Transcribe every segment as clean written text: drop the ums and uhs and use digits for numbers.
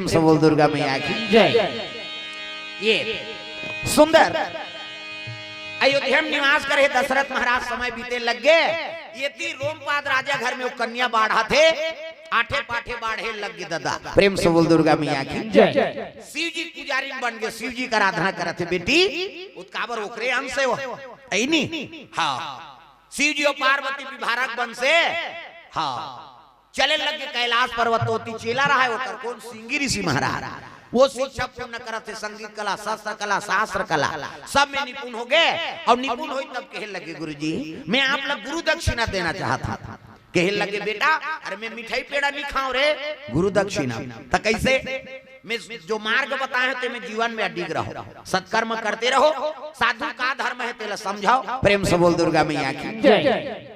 प्रेम से बोल दुर्गा मैया की जय। ये सुंदर अयोध्या में निवास करे दशरथ महाराज समय बीते लग गए। ये थी रोमपाद राजा घर में वो कन्या बाढ़ा थे, आठे पाठे बाढ़े लग गए दादा। प्रेम से बोल दुर्गा मैया की जय। शिव जी पुजारी बन गए, शिव जी का आराधना करते बेटी उत्काबर ओकरे अंश से नहीं। हाँ शिव जी और पार्वती विभारक बन से हाँ चले लग गए कैलाश पर्वतोती चेला रहा है वो कौन सिंगी ऋषि महाराज। वो शिक्षा पूर्ण करते संगीत कला शस्त्र कला शास्त्र कला सब में निपुण हो गए। और निपुण हुई तब कहे लगे गुरुजी मैं आप लोग गुरु दक्षिणा देना चाहता था। कहे लगे बेटा अरे मैं मिठाई पेड़ा नहीं खाऊं रे गुरु दक्षिणा। तो कैसे मैं जो मार्ग बताए थे मैं जीवन में अडिग रहो, सत्कर्म करते रहो, साधु का धर्म है तेरा समझाओ। प्रेम से बोल दुर्गा मैया की जय।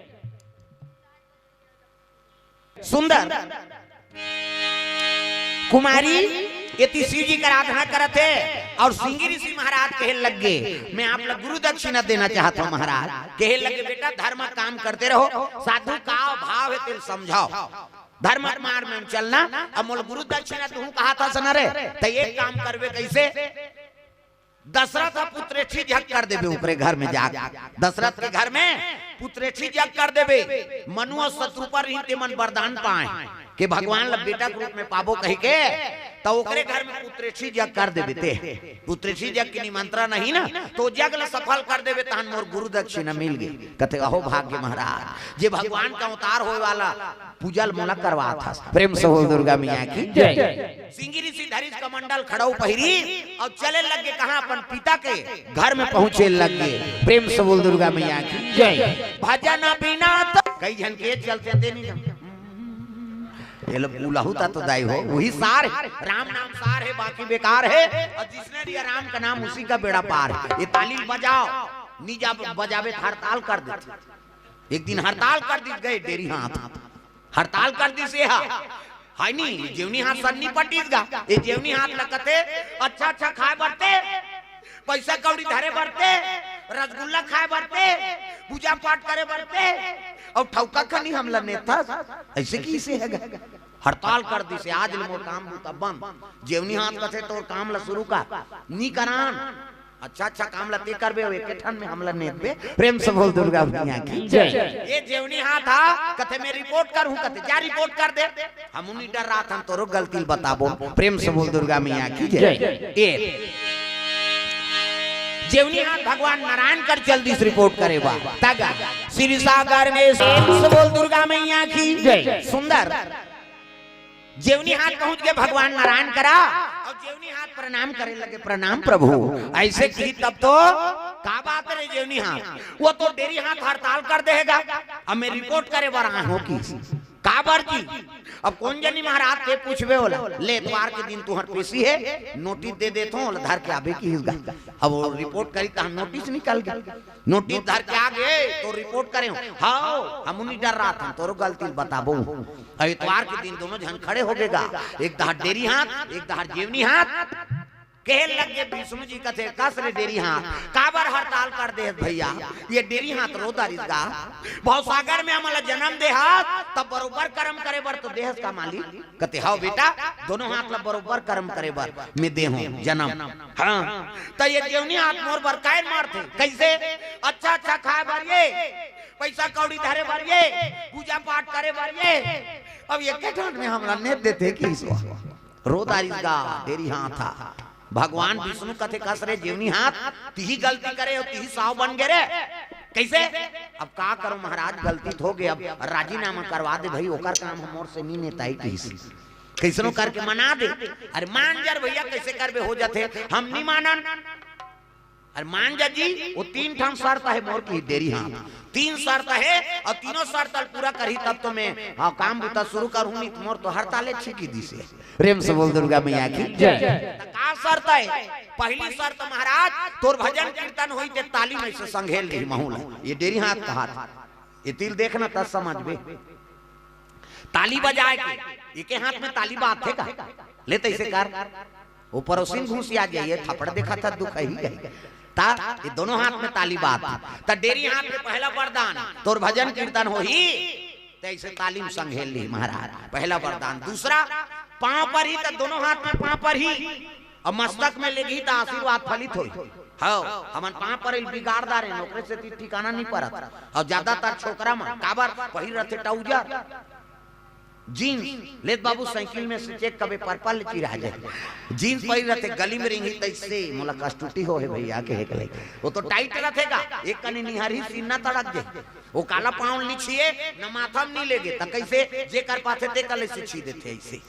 सुंदर कुमारी यति शिव जी का आराधना करते और सिंगी ऋषि महाराज कहे लग गए मैं आप लोग गुरु दक्षिणा देना चाहता हूँ। महाराज कहे लगे बेटा धर्म काम करते रहो, साधु का भाव है तेल समझाओ, धर्म मार्ग में चलना। अमोल गुरु दक्षिणा तू कहा था सना रे तो एक काम करवे कैसे दशरथ पुत्रेठी जग कर देवे ऊपरे घर में जा। दशरथ के घर में पुत्रेठी जग कर देवे, मनु और शत्रुपा रही मन वरदान पाए कि भगवान ला बेटा के रूप में पाबो कह के तो ओकरे घर में पुत्रेठी जग कर देवे ते। पुत्रेठी जग की निमंत्रण नहीं ना तो जग ला सफल कर देवे तहन मोर गुरु दक्षिणा मिल गई। कहते अहो भाग्य महाराज जे भगवान का अवतार होए वाला पूजल मोला करवा था। प्रेम से बोल दुर्गा मैया की जय। सिंगी ऋषि धरिस कमंडल खड़ाऊ पहिरी और चले लग गए कहां अपन पिता के घर में पहुंचे लग गए। प्रेम से बोल दुर्गा मैया की जय। भजन बिना कई जन के चलते थे नहीं ये लोग बुलाहुता तो दाई हो वही सार है, राम नाम सार है बाकी बेकार है। और जिसने दिया राम का नाम उसी का बेड़ा पार है। ये ताली बजाओ निजा बजावे हड़ताल कर देते। एक दिन हड़ताल कर दी गए डेरी हाथ हड़ताल कर दी से हाय नहीं जेवनी हाथ सन्नी पटीस गा ये जेवनी हाथ लगते अच्छा अच्छा खाए बढ़ते पैसा कौड़ी धरे बढ़ते रसगुल्ला खाए बढ़ते पूजा पाठ करे बढ़ते और ठौका खनी हमला नेता ऐसे की से है हड़ताल कर दी से आज मोर काम बूता बंद जेवनी हाथ कथे तो काम ला शुरू का नी करान अच्छा अच्छा काम ला ते करबे एक ठन में हमला नेत पे। प्रेम से बोल दुर्गा मैया की जय। ये जेवनी हाथ था कथे मैं रिपोर्ट करूं कथे जा रिपोर्ट कर दे हम उन्हीं डर रहा था तोरो गलती बताबो। प्रेम से बोल दुर्गा मैया की जय। ये जेवनी हाथ भगवान नारायण कर जल्दी से रिपोर्ट करे बा तगा श्री सागर में से बोल दुर्गा मैया की जय। सुंदर जेवनी हाथ पहुंच गए भगवान नारायण करा और जेवनी हाथ प्रणाम करे लगे प्रणाम प्रभु ऐसे की तब तो का बात है जेवनी हाथ वो तो डेरी हाथ हड़ताल कर देगा अब मैं रिपोर्ट करे बरा हो की काबर जी अब कौन जनी महाराज से पूछबे होला ले इतवार के दिन तुहर पेशी है नोटिस दे देतो धर के आबे की अब वो रिपोर्ट करी तो नोटिस निकल गया नोटिस धर के आ गए तो रिपोर्ट करे हां हम उन्हीं डर रहा था तोरो गलती बताबो। इतवार के दिन दोनों जन खड़े हो गएगा एक दहाड़ डेरी हाथ एक दहाड़ जेवनी हाथ कहे लग गए विष्णु जी कथे कस रे डेरी हाथ काबर हड़ताल कर दे भैया ये डेरी हाथ रोदा रिसगा बहुत सागर में हमारा जन्म दे हाथ तब बरोबर कर्म करे बर तो देह का मालिक कते हाओ बेटा दोनों हाथ ला बरोबर कर्म करे बर मैं दे हूं जन्म हां तो ये जेवनी हाथ मोर बर काहे मारते कैसे अच्छा अच्छा खाए बर ये पैसा कौड़ी धरे बर ये पूजा पाठ करे बर ये अब ये केठन में हमरा ने देते की रोदा रिसगा डेरी हाथ था भगवान विष्णु कथे कस रे जेवनी हाथ तिही गलती करे और तिही साव बन गए रे कैसे अब का करो महाराज गलती हो गए अब राजीनामा करवा दे भाई ओकर काम हमर से नहीं नेताई कैसनो करके मना दे। अरे मान जर भैया कैसे करबे हो जाते हम नहीं मानन। अरे मान जा जी वो तीन ठाम शर्त है मोर की डेरी हाथ तीन शर्त है और तीनों शर्त पूरा करी तब तो मैं हाँ काम बूता शुरू करूँ नहीं मोर तो हड़ताले छिकी दी से। प्रेम से बोल दुर्गा मैया की जय। का शर्त है पहली शर्त महाराज तोर भजन कीर्तन होई ते ताली में से संघेल ली महूल ये डेरी हाथ का हाथ ये तिल देखना तब समझ बे ताली बजाए के एक हाथ में ताली बात है का लेते इसे कर वो पड़ोसी घूस आ जाइए थप्पड़ देखा था दुख ही गई ता ये दोनों हाथ में ताली बात ता डेरी हाथ में पहला वरदान तोर भजन कीर्तन हो ही तो ऐसे तालीम संघेल ली महाराज पहला वरदान। दूसरा पांव पर ही तो दोनों हाथ में पांव पर ही और मस्तक में लेगी तो आशीर्वाद फलित होई। हाँ हमन पांव पर बिगाड़दार है नौकरी से ठिकाना नहीं पड़त। और ज्यादातर छोकरा मन काबर पहिर रहते ट्राउजर जीन्स लेत बाबू साइकिल में से चेक कबे पर्पल चिरा जाए जीन्स पहिर रहते गली में रेंगी तैसे मोला कष्टुटी हो है भैया के हेकले वो तो टाइट रहेगा एक कनी निहरी सीना तड़क जाए वो काला पाँव नीचिए न माथा में नहीं लेगे तो कैसे जे कर पाते ते कल से छी देते ऐसे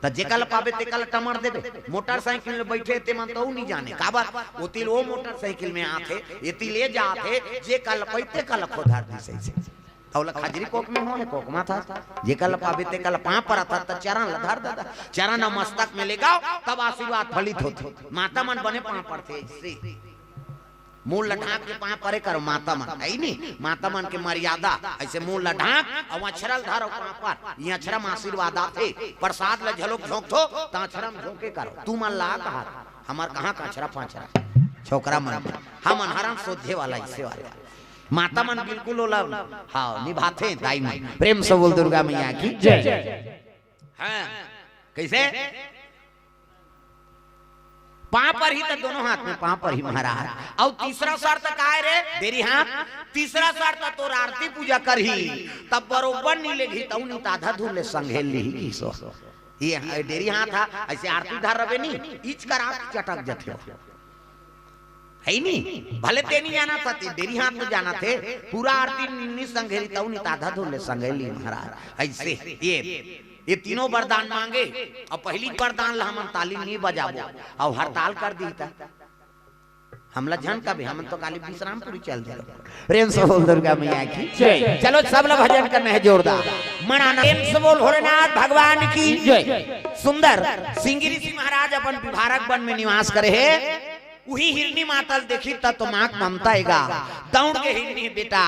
तो जे कल पावे ते कल टमर देबे। मोटरसाइकिल में बैठे ते मन तो नहीं जाने काबर वो तिल वो मोटरसाइकिल में आते ये तिले जाते जे कल पैते कल खोधार दिसे से औला खजरी कोक में हो है कोक मा था जे कल पावे ते कल पांव पर आता त चरण लधार दादा चरण मस्तक में लेगाओ तब आशीर्वाद फलित होते। माता मन बने पांव पड़ते ऐसे मूल ढाक के पांव परे करो माता मन है नहीं माता मन के मर्यादा ऐसे मूल ढाक और अक्षरल धरो पांव पर ये अक्षरम आशीर्वाद आते प्रसाद ल झलोक झोंक थो ता अक्षरम झोंके करो तू मन ला कहा हमार कहां का अक्षरा पांचरा छोकरा मन हम हरम सोधे वाला ऐसे वाला माता मन बिल्कुल ओला हाँ निभाते दाई मन प्रेम से बोल दुर्गा मैया की जय। हाँ कैसे पांव पर ही तो दोनों हाथ में पांव पर ही महाराज। और तीसरा शर्त का है रे देरी हाथ तीसरा शर्त तो आरती पूजा कर ही तब बरोबर नहीं लेगी तो नहीं आधा धूल ले संघेल ली की सो ये देरी हाथ था ऐसे आरती धर रहे नहीं इच कर आप चटक जाते हो है नहीं भले ते नहीं जाना था देरी हाथ में जाना थे पूरा आरती नहीं संघेली तो नहीं आधा धूल ले संघेल ली महाराज। ऐसे ये तीनों वरदान मांगे और पहली वरदान ला हम ताली नहीं बजाबो और हड़ताल कर दी था हमला झन का भी हम तो काली विश्रामपुरी चल दे प्रेम से बोल दुर्गा मैया की जय। चलो सब लोग भजन करना है जोरदार मनाना प्रेम से बोल भोलेनाथ भगवान की जय। सुंदर सिंगी ऋषि महाराज अपन विभारक वन में निवास करे है वही हिरनी मातल देखी तो माँ ममता आएगा दौड़ के हिरनी बेटा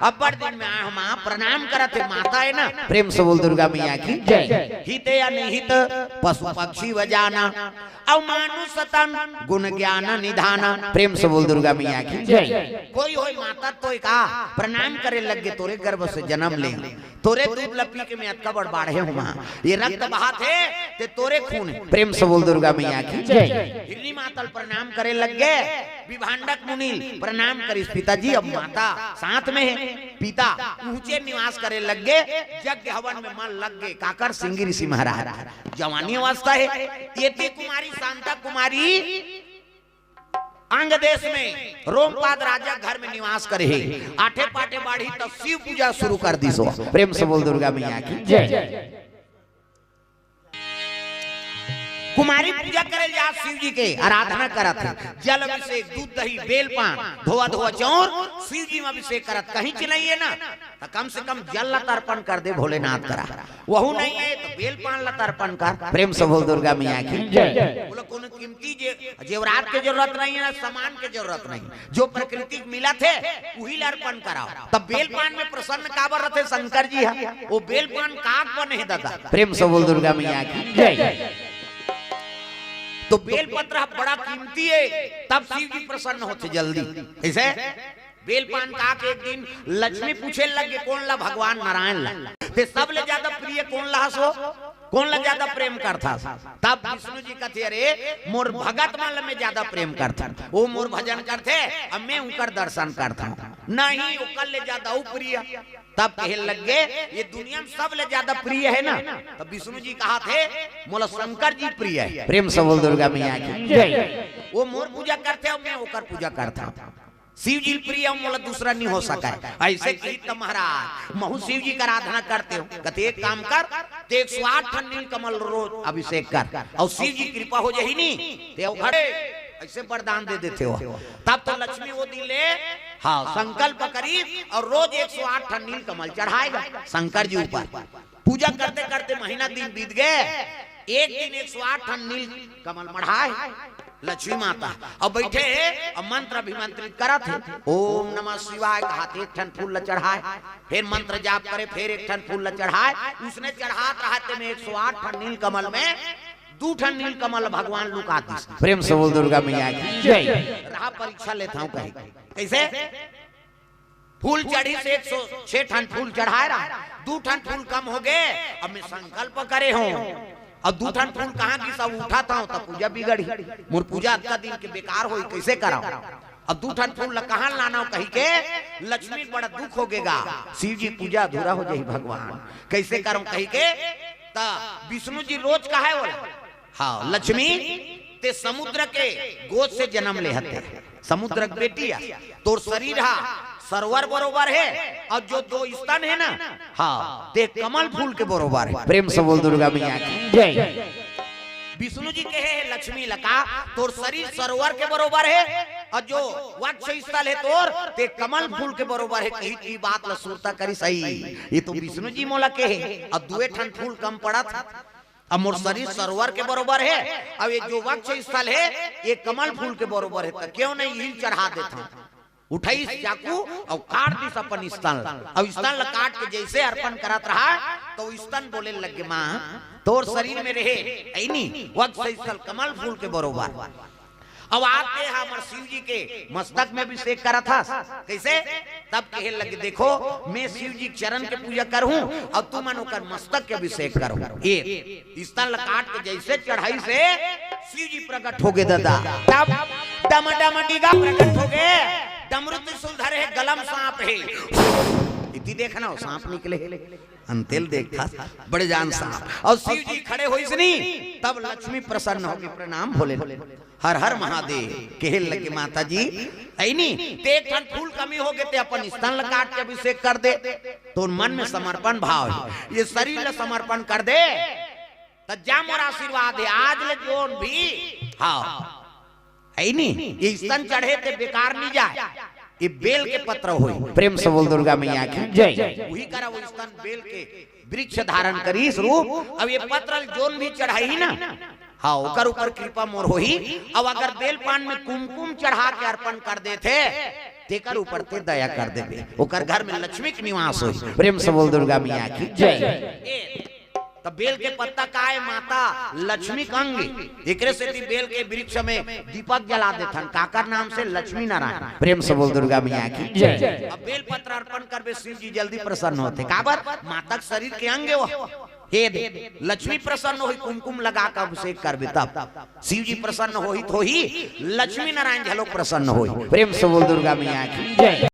अब बड़ दिन में हम प्रणाम करते माता है ना प्रेम से बोल दुर्गा मैया की जय। हित या निहित पशु पक्षी वजाना और मानुष तन गुण ज्ञान निधाना प्रेम से बोल दुर्गा मैया की जय। कोई हो माता तो का प्रणाम करे लग गए तोरे गर्भ से जन्म ले तोरे दूध लपी के में अतका बड़ बाढ़े हुआ ये रक्त बहाते ते तोरे खून प्रेम से बोल दुर्गा मैया की जय। हिरनी मातल प्रणाम करे लग गए विभांडक मुनि प्रणाम करिस पिताजी अब माता साथ में है पिता ऊंचे निवास करे लग गए यज्ञ हवन में मन लग गए काकर सिंगी ऋषि महाराज जवानी अवस्था है ये कुमारी शांता कुमारी अंग देश में रोमपाद राजा घर में निवास करे है आठे पाटे बाढ़ी तो शिव पूजा शुरू कर दी सो प्रेम से बोल दुर्गा मैया की जय। कुमारी पूजा करे जा शिव जी के आराधना करत है जल अभिषेक दूध दही बेल पान धोआ धोआ चौर शिव जी में अभिषेक करत कहीं चिल्लाइए ना तो कम से कम जल तर्पण कर दे भोलेनाथ करा वहू नहीं है तो बेल पान तर्पण कर प्रेम से बोल दुर्गा मैया की जय। बोलो कोनो कीमती जेवरात के जरूरत नहीं है सामान के जरूरत नहीं जो प्रकृति मिला थे वही अर्पण कराओ तब बेल पान में प्रसन्न काबर रहते शंकर जी है वो बेल पान काग पर नहीं दादा प्रेम से बोल दुर्गा मैया की जय। तो बेल पत्र बड़ा कीमती है तब शिव जी प्रसन्न होते जल्दी ऐसे बेल पान का के एक दिन लक्ष्मी पूछे लगे कौन ला भगवान नारायण ला ते सब ले ज्यादा प्रिय कौन ला सो कौन ला ज्यादा प्रेम करता तब विष्णु जी कहते अरे मोर भगत मन में ज्यादा प्रेम करता वो मोर भजन करते अब मैं उनकर दर्शन करता नहीं उकर ले ज्यादा प्रिय तब कहे लग गए ये दुनिया में सब ले ज्यादा प्रिय है ना तब विष्णु जी कहा थे मोला शंकर जी प्रिय है प्रेम से बोल दुर्गा मैया की जय। वो मोर पूजा करते हो मैं ओकर पूजा करता शिव जी प्रिय मोला दूसरा नहीं हो सका ऐसे तो महाराज महू शिव जी का आराधना करते हो कहते एक काम कर ते 108 नील कमल रोज अभिषेक कर और शिव जी कृपा हो जाही नहीं ते घरे ऐसे वरदान दे देते हो तब तो लक्ष्मी वो दिले हाँ संकल्प करी और रोज 108 नील कमल चढ़ाएगा शंकर जी ऊपर पूजा करते करते महीना दिन बीत गए एक दिन 108 नील कमल मढ़ाए लक्ष्मी माता और बैठे और मंत्र अभिमंत्रित करा थे ओम नमः शिवाय कहते एक ठन फूल चढ़ाए फिर मंत्र जाप करे फिर एक ठन फूल चढ़ाए उसने चढ़ाते रहते में 108 नील कमल में 2 ठन नील कमल भगवान लुकाती प्रेम से बोल दुर्गा मैया की जय। रहा परीक्षा लेता हूँ कहीं कैसे फूल चढ़ी से 106 ठन फूल चढ़ाए रहा 2 ठन फूल कम हो गए अब मैं संकल्प करे हूँ अब दूठन फूल कहाँ की सब उठाता हूँ तब पूजा बिगड़ी मोर पूजा का दिन के बेकार होई कैसे कराऊं। अब दूठन फूल कहाँ लाना हो कही के लक्ष्मी बड़ा दुख हो गेगा शिव जी पूजा अधूरा हो जाई भगवान कैसे करूं कही के ता विष्णु जी रोज का है बोला हाँ लक्ष्मी ते समुद्र के गोद से जन्म ले हते समुद्र की बेटी है तोर शरीर हा सरोवर बरोबर है और जो दो स्तन है ना हाँ ते कमल फूल के बरोबर है। प्रेम से बोल दुर्गा मैया की जय। विष्णु जी के है लक्ष्मी लका तोर शरीर सरोवर के बरोबर है और जो वक्ष स्थल है तोर ते कमल फूल के बरोबर है कही की बात लसूरता करी सही ये तो विष्णु जी मोला के है और दुए ठन फूल कम पड़ा था अब मोर शरीर सरोवर के बरोबर है अब ये जो वक्ष स्थल है ये कमल फूल के बरोबर है तो क्यों नहीं हिल चढ़ा देता उठाई चाकू और काट दी अपन स्तन अब स्तन काट के जैसे अर्पण करत रहा तो स्तन बोले लगे माँ तोर शरीर में रहे ऐनी वक्त स्थल कमल फूल के बरोबर। अब आते हमर शिव जी के मस्तक में अभिषेक करा था कैसे तब कहे लगे देखो मैं शिव जी चरण के पूजा करूं और तू मनो कर मस्तक के अभिषेक करो ये स्तन काट के जैसे चढ़ाई से शिव जी प्रकट हो गए दादा तब डम डम डिगा प्रकट हो गए डमरू त्रिशूलधर है गलम सांप है इति देखना हो सांप निकले अंतेल देखा बड़े जान सांप और शिव जी खड़े हो इसनी तब लक्ष्मी प्रसन्न होगी प्रणाम बोले हर हर महादेव कहे लगे माता जी ऐनी ते एक ठन फूल कमी हो गए ते अपन स्तन काट के अभिषेक कर दे तो मन में समर्पण भाव है ये शरीर ले समर्पण कर दे तो जा मोर आशीर्वाद है आज ले जोन भी हाँ ऐनी ये स्तन चढ़े ते बेकार नहीं जाए ये बेल के पत्र होई। प्रेम से बोल दुर्गा मैया की जय। वही करा वो स्तन बेल के वृक्ष धारण करी इस रूप अब ये पत्र जोन भी चढ़ाई ना हाँ ओकर ऊपर कृपा मोर होही अब अगर बेल पान में कुमकुम चढ़ा के अर्पण कर देते तेकर ऊपर ते दया कर देबे ओकर घर में लक्ष्मी के निवास होई। प्रेम से बोल दुर्गा मैया की जय। तब बेल के पत्ता का है माता लक्ष्मी कंग एकरे से बेल के वृक्ष में दीपक जला देथन काकर नाम से लक्ष्मी नारायण। प्रेम से बोल दुर्गा मैया की जय। अब बेल पत्र अर्पण करबे शिव जी जल्दी प्रसन्न होते काबर माता के शरीर के अंग वो हे दे लक्ष्मी प्रसन्न होई कुमकुम लगा कर अभिषेक करबे तब शिव जी प्रसन्न होई तो ही लक्ष्मी नारायण झलोक प्रसन्न होई। प्रेम से बोल दुर्गा मैया की जय।